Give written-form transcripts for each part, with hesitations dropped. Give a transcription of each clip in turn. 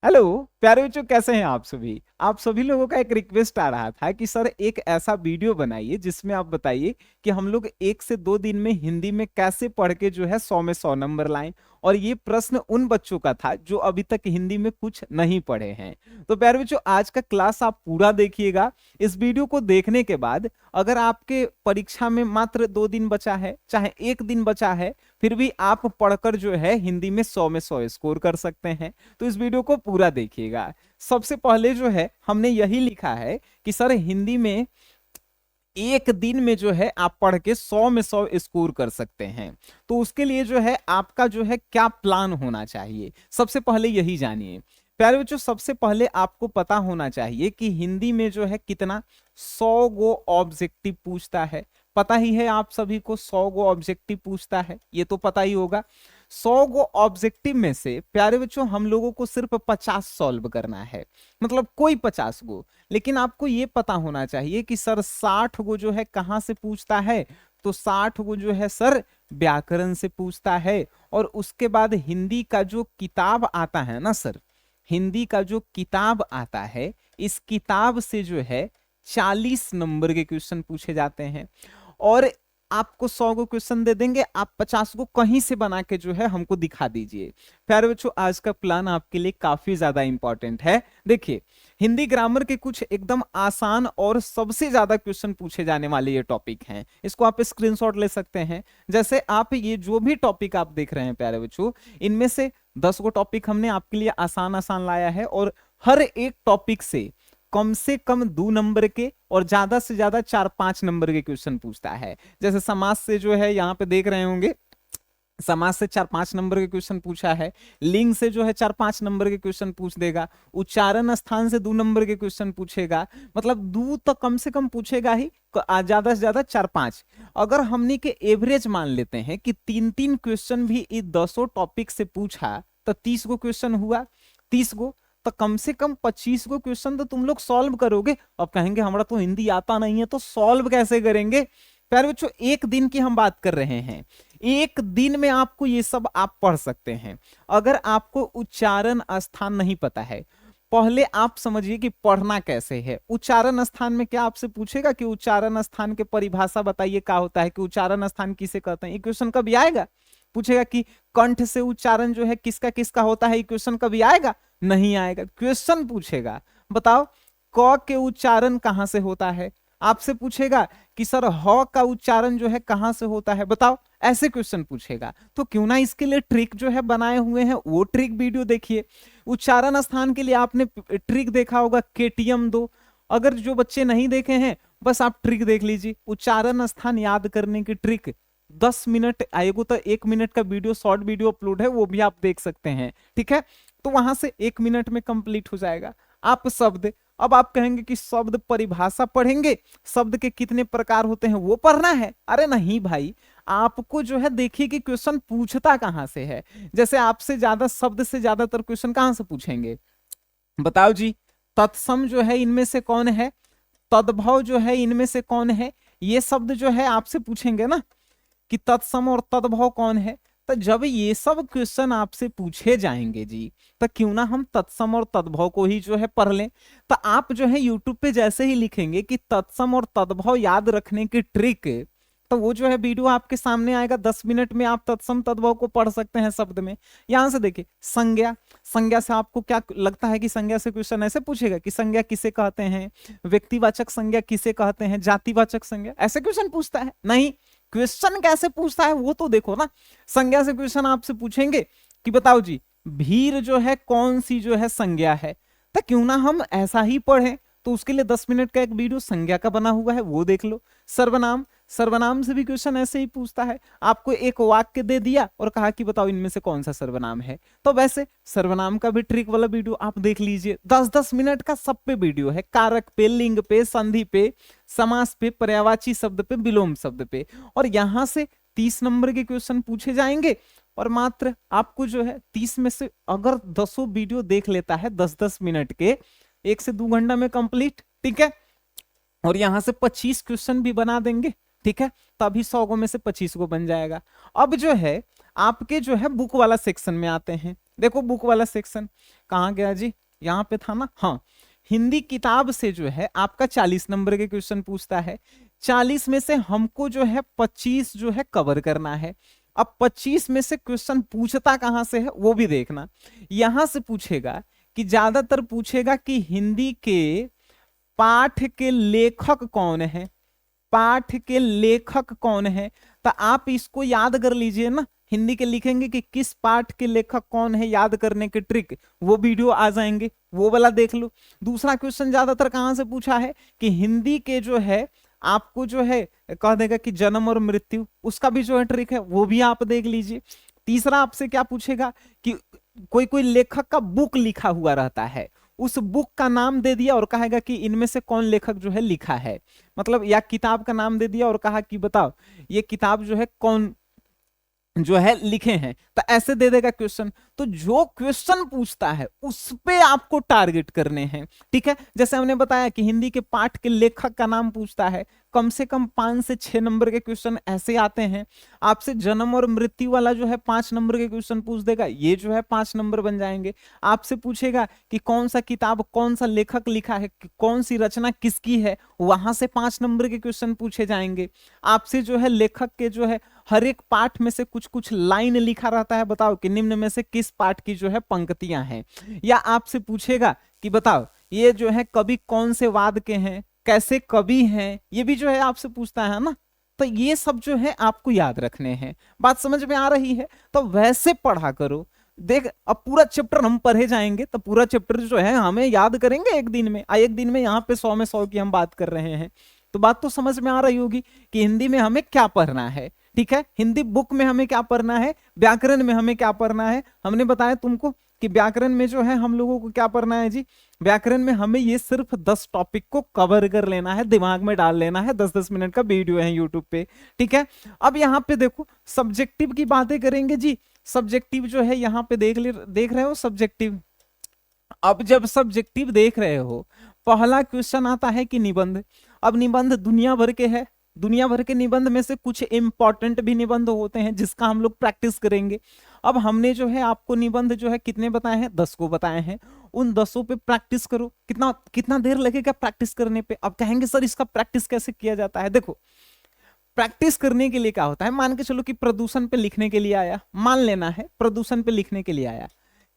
Hello प्यारे बच्चों, कैसे हैं आप सभी लोगों का एक रिक्वेस्ट आ रहा था कि सर एक ऐसा वीडियो बनाइए जिसमें आप बताइए कि हम लोग 1 से 2 दिन में हिंदी में कैसे पढ़ के जो है 100 में 100 नंबर लाएं। और ये प्रश्न उन बच्चों का था जो अभी तक हिंदी में कुछ नहीं पढ़े हैं। तो प्यारे बच्चों, आज का क्लास आप पूरा देखिएगा। इस वीडियो को देखने के बाद अगर आपके परीक्षा में मात्र 2 दिन बचा है, चाहे 1 दिन बचा है, फिर भी आप पढ़कर जो है हिंदी में 100 में 100 स्कोर कर सकते हैं। तो इस वीडियो को पूरा देखिएगा। सबसे पहले जो है हमने यही लिखा है कि सर हिंदी में 1 दिन में जो है आप पढ़ के 100 में 100 स्कोर कर सकते हैं। तो उसके लिए जो है आपका जो है क्या प्लान होना चाहिए, सबसे पहले यही जानिए। प्यारे बच्चों, सबसे पहले आपको पता होना चाहिए कि हिंदी में जो है कितना 100 गो ऑब्जेक्टिव पूछता है। पता ही है आप सभी को 100 गो ऑब्जेक्टिव पूछता है, ये तो पता ही होगा। 100 गो ऑब्जेक्टिव में से प्यारे बच्चों हम लोगों को सिर्फ 50 सॉल्व करना है, मतलब कोई 50 गो। लेकिन आपको ये पता होना चाहिए कि सर 60 गो जो है कहां से पूछता है। तो 60 गो जो है सर व्याकरण से पूछता है। और उसके बाद हिंदी का जो किताब आता है ना सर, हिंदी का जो किताब आता है, इस किताब से जो है 40 नंबर के क्वेश्चन पूछे जाते हैं। और आपको 100 गो क्वेश्चन दे देंगे, आप 50 गो कहीं से बना के जो है हमको दिखा दीजिए। प्यारे बच्चों, आज का प्लान आपके लिए काफी ज्यादा इंपॉर्टेंट है। देखिए, हिंदी ग्रामर के कुछ एकदम आसान और सबसे ज्यादा क्वेश्चन पूछे जाने वाले ये टॉपिक हैं। इसको आप स्क्रीनशॉट ले सकते हैं। जैसे आप ये जो भी टॉपिक आप देख रहे हैं प्यारे बच्चों, इनमें से 10 गो टॉपिक हमने आपके लिए आसान आसान लाया है। और हर एक टॉपिक से कम 2 नंबर के और ज्यादा से ज्यादा 4-5 नंबर के क्वेश्चन पूछता है। जैसे समाज से जो है यहाँ पे देख रहे होंगे, समाज से 4-5 नंबर के क्वेश्चन पूछा है। लिंग से जो है 4-5 नंबर के क्वेश्चन पूछ देगा। उच्चारण स्थान से 2 नंबर के क्वेश्चन पूछेगा। मतलब 2 तो कम से कम पूछेगा ही, ज्यादा से ज्यादा 4-5। अगर हमने के एवरेज मान लेते हैं कि 3-3 क्वेश्चन भी इस 10 टॉपिक से पूछा तो 30 गो क्वेश्चन हुआ। 30 गो तो कम से कम 25 गो क्वेश्चन तो तुम लोग सॉल्व करोगे। अब कहेंगे हमारा तो हिंदी आता नहीं है, तो सॉल्व कैसे करेंगे। प्यारे बच्चों, 1 दिन की हम बात कर रहे हैं। 1 दिन में आपको ये सब आप पढ़ सकते हैं। अगर आपको उच्चारण स्थान नहीं पता है, पहले आप समझिए कि पढ़ना कैसे है। उच्चारण स्थान में क्या आपसे पूछेगा कि उच्चारण स्थान के परिभाषा बताइए क्या होता है, कि उच्चारण स्थान किसे कहते हैं। ये क्वेश्चन कभी आएगा? पूछेगा कि कंठ से उच्चारण जो है किसका किसका होता है, ये क्वेश्चन कभी आएगा? नहीं आएगा। क्वेश्चन पूछेगा बताओ क के उच्चारण कहां से होता है। आपसे पूछेगा कि सर ह का उच्चारण जो है कहां से होता है, बताओ। ऐसे क्वेश्चन पूछेगा। तो क्यों ना इसके लिए ट्रिक जो है बनाए हुए हैं, वो ट्रिक वीडियो देखिए। उच्चारण स्थान के लिए आपने ट्रिक देखा होगा KTM 2। अगर जो बच्चे नहीं देखे हैं, बस आप ट्रिक देख लीजिए। उच्चारण स्थान याद करने की ट्रिक 10 मिनट आएगा, तो 1 मिनट का वीडियो, शॉर्ट वीडियो अपलोड है, वो भी आप देख सकते हैं। ठीक है, तो वहां से 1 मिनट में कंप्लीट हो जाएगा। आप शब्द, अब आप कहेंगे कि शब्द परिभाषा पढ़ेंगे, शब्द के कितने प्रकार होते हैं वो पढ़ना है। अरे नहीं भाई, आपको जो है देखिए कि क्वेश्चन पूछता कहां से है। जैसे आपसे ज्यादा शब्द से ज्यादातर क्वेश्चन कहां से पूछेंगे, बताओ जी। तत्सम जो है इनमें से कौन है, तद्भव जो है इनमें से कौन है, ये शब्द जो है आपसे पूछेंगे ना कि तत्सम और तद्भव कौन है। तो जब ये सब क्वेश्चन आपसे पूछे जाएंगे जी, तो क्यों ना हम तत्सम और तद्भव को ही जो है पढ़ लें। तो आप जो है यूट्यूब पे जैसे ही लिखेंगे कि तत्सम और तद्भव याद रखने की ट्रिक, तो वो जो है वीडियो आपके सामने आएगा। 10 मिनट में आप तत्सम तद्भव को पढ़ सकते हैं शब्द में। यहां से देखिए, संज्ञा। संज्ञा से आपको क्या लगता है कि संज्ञा से क्वेश्चन ऐसे पूछेगा कि संज्ञा किसे कहते हैं, व्यक्तिवाचक संज्ञा किसे कहते हैं, जातिवाचक संज्ञा, ऐसे क्वेश्चन पूछता है? नहीं। क्वेश्चन कैसे पूछता है वो तो देखो ना। संज्ञा से क्वेश्चन आपसे पूछेंगे कि बताओ जी, भीर जो है कौन सी जो है संज्ञा है। तो क्यों ना हम ऐसा ही पढ़ें। तो उसके लिए 10 मिनट का एक वीडियो संज्ञा का बना हुआ है, वो देख लो। सर्वनाम, सर्वनाम से भी क्वेश्चन ऐसे ही पूछता है। आपको एक वाक्य दे दिया और कहा कि बताओ इनमें से कौन सा सर्वनाम है। तो वैसे सर्वनाम का भी ट्रिक वाला वीडियो आप देख लीजिए। 10-10 मिनट का सब पे वीडियो है, कारक पे, लिंग पे, संधि पे, समास पे, पर्यायवाची शब्द पे, विलोम शब्द पे। और यहां से 30 नंबर के क्वेश्चन पूछे जाएंगे। और मात्र आपको जो है 30 में से अगर 10 वीडियो देख लेता है 10-10 मिनट के, 1 से 2 घंटा में कंप्लीट। ठीक है, और यहां से 25 क्वेश्चन भी बना देंगे। ठीक है, तभी 100 गो में से 25 गो बन जाएगा। अब जो है आपके जो है बुक वाला सेक्शन में आते हैं। देखो बुक वाला सेक्शन कहाँ गया जी, यहाँ पे था ना, हाँ। हिंदी किताब से जो है आपका 40 नंबर के क्वेश्चन पूछता है। 40 में से हमको जो है 25 जो है कवर करना है। अब 25 में से क्वेश्चन पूछता कहां से है वो भी देखना। यहां से पूछेगा कि ज्यादातर पूछेगा कि हिंदी के पाठ के लेखक कौन है, पाठ के लेखक कौन है। तो आप इसको याद कर लीजिए ना, हिंदी के लिखेंगे कि किस पाठ के लेखक कौन है, याद करने के ट्रिक वो वीडियो आ जाएंगे, वो वाला देख लो। दूसरा क्वेश्चन ज्यादातर कहां से पूछा है कि हिंदी के जो है आपको जो है कह देगा कि जन्म और मृत्यु, उसका भी जो है ट्रिक है वो भी आप देख लीजिए। तीसरा आपसे क्या पूछेगा कि कोई कोई लेखक का बुक लिखा हुआ रहता है, उस बुक का नाम दे दिया और कहेगा कि इनमें से कौन लेखक जो है लिखा है, मतलब या किताब का नाम दे दिया और कहा कि बताओ ये किताब जो है कौन जो है लिखे हैं, तो ऐसे दे देगा क्वेश्चन। तो जो क्वेश्चन पूछता है उस पे आपको टारगेट करने हैं, ठीक है। जैसे हमने बताया कि हिंदी के पाठ के लेखक का नाम पूछता है, कम से कम 5 से 6 नंबर के क्वेश्चन ऐसे आते हैं। आपसे जन्म और मृत्यु वाला जो है 5 नंबर के क्वेश्चन पूछ देगा, ये जो है 5 नंबर बन जाएंगे। आपसे पूछेगा कि कौन सा किताब कौन सा लेखक लिखा है, कौन सी रचना किसकी है, वहां से 5 नंबर के क्वेश्चन पूछे जाएंगे। आपसे जो है लेखक के जो है हर एक पाठ में से कुछ कुछ लाइन लिखा रहता है, बताओ कि निम्न में से किस पाठ की जो है पंक्तियां हैं। या आपसे पूछेगा कि बताओ ये जो है कवि कौन से वाद के हैं, कैसे कवि हैं, ये भी जो है आपसे पूछता है ना। तो ये सब जो है आपको याद रखने हैं। बात समझ में आ रही है? तो वैसे पढ़ा करो। देख अब पूरा चैप्टर हम पढ़े जाएंगे तो पूरा चैप्टर जो है हमें याद करेंगे एक दिन में, एक दिन में यहाँ पे 100 में 100 की हम बात कर रहे हैं। तो बात तो समझ में आ रही होगी कि हिंदी में हमें क्या पढ़ना है, ठीक है। हिंदी बुक में हमें क्या पढ़ना है, व्याकरण में हमें क्या पढ़ना है। हमने बताया तुमको कि व्याकरण में जो है हम लोगों को क्या पढ़ना है जी, व्याकरण में हमें ये सिर्फ 10 टॉपिक को कवर कर लेना है, दिमाग में डाल लेना है। 10-10 मिनट का वीडियो है यूट्यूब पे, ठीक है। अब यहाँ पे देखो सब्जेक्टिव की बातें करेंगे जी। सब्जेक्टिव जो है यहाँ पे देख रहे हो सब्जेक्टिव। अब जब सब्जेक्टिव देख रहे हो, पहला क्वेश्चन आता है कि निबंध। अब निबंध दुनिया भर के है, दुनिया भर के निबंध में से कुछ इंपॉर्टेंट भी निबंध होते हैं जिसका हम लोग प्रैक्टिस करेंगे। अब हमने जो है आपको निबंध जो है कितने बताए हैं, 10 को बताए हैं। उन 10 पे प्रैक्टिस करो। कितना कितना देर लगेगा प्रैक्टिस करने पे? अब कहेंगे सर इसका प्रैक्टिस कैसे किया जाता है। देखो प्रैक्टिस करने के लिए क्या होता है, मान के चलो कि प्रदूषण पे लिखने के लिए आया, मान लेना है प्रदूषण पे लिखने के लिए आया,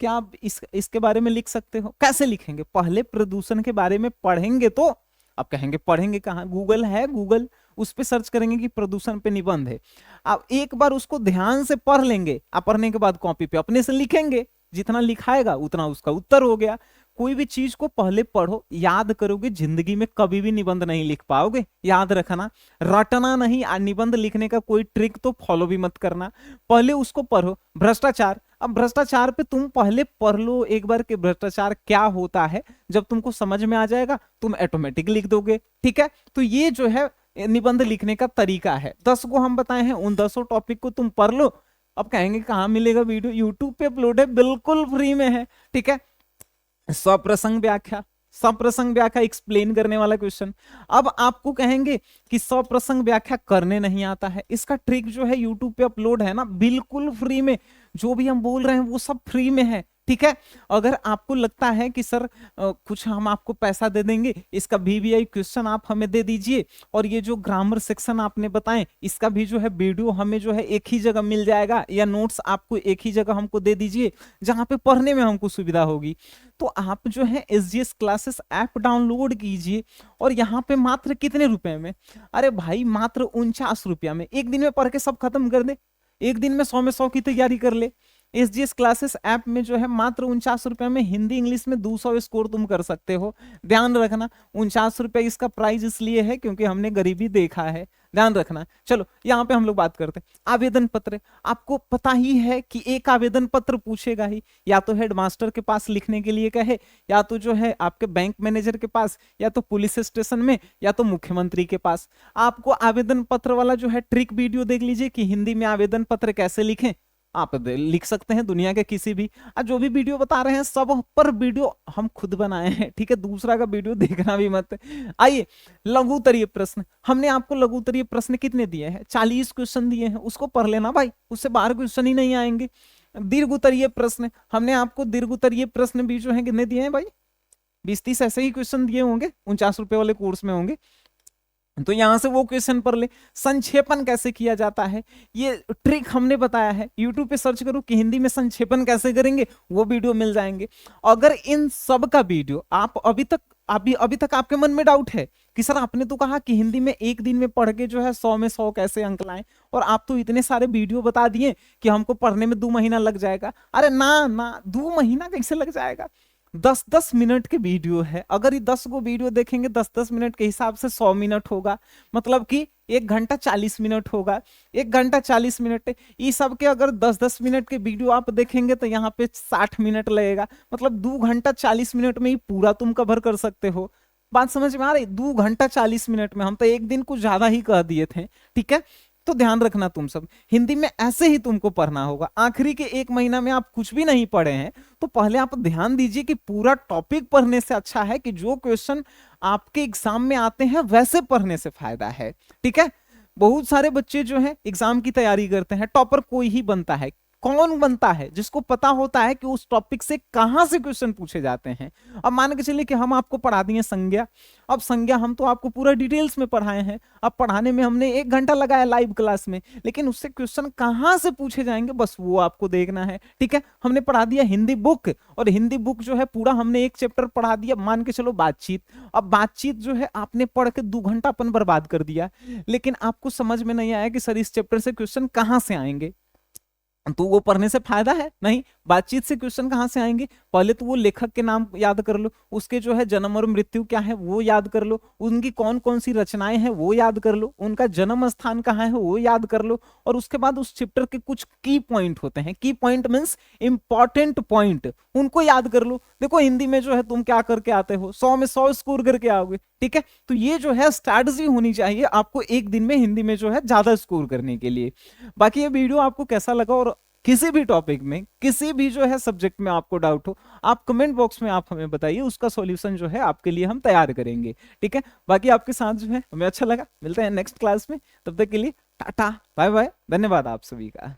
क्या आप इसके बारे में लिख सकते हो? कैसे लिखेंगे? पहले प्रदूषण के बारे में पढ़ेंगे तो। अब कहेंगे पढ़ेंगे कहाँ, गूगल है, गूगल उस पे सर्च करेंगे कि प्रदूषण पे निबंध है। आप एक बार उसको ध्यान से पढ़ लेंगे, आप पढ़ने के बाद कॉपी पे अपने से लिखेंगे, जितना लिखाएगा उतना उसका उत्तर हो गया। कोई भी चीज को पहले पढ़ो, याद करोगे, जिंदगी में कभी भी निबंध नहीं लिख पाओगे। याद रखना, रटना नहीं। निबंध लिखने का कोई ट्रिक तो फॉलो भी मत करना, पहले उसको पढ़ो। भ्रष्टाचार, अब भ्रष्टाचार पे तुम पहले पढ़ लो एक बार कि भ्रष्टाचार क्या होता है। जब तुमको समझ में आ जाएगा तुम ऑटोमेटिक लिख दोगे, ठीक है। तो ये जो है निबंध लिखने का तरीका है। 10 को हम बताए हैं, उन 10 टॉपिक को तुम पढ़ लो। अब कहेंगे कहाँ मिलेगा वीडियो, यूट्यूब पे अपलोड है, बिल्कुल फ्री में है, ठीक है। सप्रसंग व्याख्या, सप्रसंग व्याख्या एक्सप्लेन करने वाला क्वेश्चन। अब आपको कहेंगे कि सप्रसंग व्याख्या करने नहीं आता है, इसका ट्रिक जो है यूट्यूब पे अपलोड है ना, बिल्कुल फ्री में। जो भी हम बोल रहे हैं वो सब फ्री में है, ठीक है। अगर आपको लगता है कि सर कुछ हम आपको पैसा दे देंगे, इसका VVI क्वेश्चन आप हमें दे दीजिए, और ये जो ग्रामर सेक्शन आपने बताएं इसका भी जो है वीडियो हमें जो है एक ही जगह मिल जाएगा, या नोट्स आपको एक ही जगह हमको दे दीजिए जहां पे पढ़ने में हमको सुविधा होगी, तो आप जो है SGS क्लासेस ऐप डाउनलोड कीजिए। और यहाँ पे मात्र कितने रुपए में, अरे भाई मात्र 49 रुपया में एक दिन में पढ़ के सब खत्म कर दे। एक दिन में 100 में 100 की तैयारी कर ले। SGS क्लासेस ऐप में जो है मात्र 49 रुपए में हिंदी इंग्लिश में 200 स्कोर तुम कर सकते हो। ध्यान रखना 49 रुपए इसका प्राइस इसलिए है क्योंकि हमने गरीबी देखा है, ध्यान रखना। चलो यहाँ पे हम लोग बात करते हैं आवेदन पत्र। आपको पता ही है कि एक आवेदन पत्र पूछेगा ही, या तो हेडमास्टर के पास लिखने के लिए कहे, या तो जो है आपके बैंक मैनेजर के पास, या तो पुलिस स्टेशन में, या तो मुख्यमंत्री के पास। आपको आवेदन पत्र वाला जो है ट्रिक वीडियो देख लीजिए कि हिंदी में आवेदन पत्र कैसे लिखें। आप लिख सकते हैं दुनिया के किसी भी, जो भी वीडियो बता रहे हैं सब पर वीडियो हम खुद बनाए हैं, ठीक है। दूसरा का वीडियो देखना भी मत। आइए लघु उत्तरीय प्रश्न, हमने आपको लघु उत्तरीय प्रश्न कितने दिए हैं, 40 क्वेश्चन दिए हैं, उसको पढ़ लेना भाई, उससे बाहर क्वेश्चन ही नहीं आएंगे। दीर्घ उत्तरीय प्रश्न, हमने आपको दीर्घ उत्तरीय प्रश्न भी जो है कितने दिए हैं भाई, 20-30 ऐसे ही क्वेश्चन दिए होंगे, 49 रुपए वाले कोर्स में होंगे। तो यहां से वो क्वेश्चन पर ले। संक्षेपण कैसे किया जाता है ये ट्रिक हमने बताया है, यूट्यूब पे सर्च करो कि हिंदी में संक्षेपण कैसे करेंगे, वो वीडियो मिल जाएंगे। अगर इन सब का वीडियो आप अभी तक आपके मन में डाउट है कि सर आपने तो कहा कि हिंदी में एक दिन में पढ़ के जो है 100 में 100 कैसे अंक लाएं, और आप तो इतने सारे वीडियो बता दिए कि हमको पढ़ने में 2 महीना लग जाएगा। अरे ना ना, 2 महीना कैसे लग जाएगा, 10-10 मिनट के वीडियो है, अगर ये 10 को वीडियो देखेंगे 10-10 मिनट के हिसाब से 100 मिनट होगा, मतलब कि 1 घंटा 40 मिनट होगा। 1 घंटा 40 मिनट, ये सब के अगर 10-10 मिनट के वीडियो आप देखेंगे तो यहाँ पे 60 मिनट लगेगा, मतलब 2 घंटा 40 मिनट में ही पूरा तुम कवर कर सकते हो। बात समझ में आ रही, 2 घंटा 40 मिनट में, हम तो एक दिन कुछ ज्यादा ही कह दिए थे, ठीक है। तो ध्यान रखना तुम सब, हिंदी में ऐसे ही तुमको पढ़ना होगा। आखिरी के 1 महीना में आप कुछ भी नहीं पढ़े हैं तो पहले आप ध्यान दीजिए कि पूरा टॉपिक पढ़ने से अच्छा है कि जो क्वेश्चन आपके एग्जाम में आते हैं वैसे पढ़ने से फायदा है, ठीक है। बहुत सारे बच्चे जो हैं एग्जाम की तैयारी करते हैं, टॉपर कोई ही बनता है, कौन बनता है, जिसको पता होता है कि उस टॉपिक से कहां से क्वेश्चन पूछे जाते हैं। अब मान के चलिए कि हम आपको पढ़ा दिए संज्ञा, अब संज्ञा हम तो आपको पूरा डिटेल्स में पढ़ाए हैं, अब पढ़ाने में हमने 1 घंटा लगाया लाइव क्लास में, लेकिन उससे क्वेश्चन कहां से पूछे जाएंगे बस वो आपको देखना है, ठीक है। हमने पढ़ा दिया हिंदी बुक, और हिंदी बुक जो है पूरा हमने एक चैप्टर पढ़ा दिया, मान के चलो बातचीत। अब बातचीत जो है आपने पढ़ के 2 घंटा अपन बर्बाद कर दिया, लेकिन आपको समझ में नहीं आया कि सर इस चैप्टर से क्वेश्चन कहां से आएंगे, तो वो पढ़ने से फायदा है नहीं। बातचीत से क्वेश्चन कहां से आएंगे, पहले तो वो लेखक के नाम याद कर लो, उसके जो है जन्म और मृत्यु क्या है वो याद कर लो, उनकी कौन कौन सी रचनाएं हैं वो याद कर लो, उनका जन्म स्थान कहाँ है वो याद कर लो, और उसके बाद उस चैप्टर के कुछ की पॉइंट होते हैं, की पॉइंट मीन्स इंपॉर्टेंट पॉइंट, उनको याद कर लो। देखो हिंदी में जो है तुम क्या करके आते हो, 100 में 100 स्कोर करके आओगे, ठीक है। तो ये जो है स्ट्रैटेजी होनी चाहिए आपको एक दिन में हिंदी में जो है ज्यादा स्कोर करने के लिए। बाकी ये वीडियो आपको कैसा लगा, और किसी भी टॉपिक में किसी भी जो है सब्जेक्ट में आपको डाउट हो, आप कमेंट बॉक्स में आप हमें बताइए, उसका सॉल्यूशन जो है आपके लिए हम तैयार करेंगे, ठीक है। बाकी आपके साथ जो है हमें अच्छा लगा, मिलते हैं नेक्स्ट क्लास में, तब तक के लिए टाटा बाय बाय, धन्यवाद आप सभी का।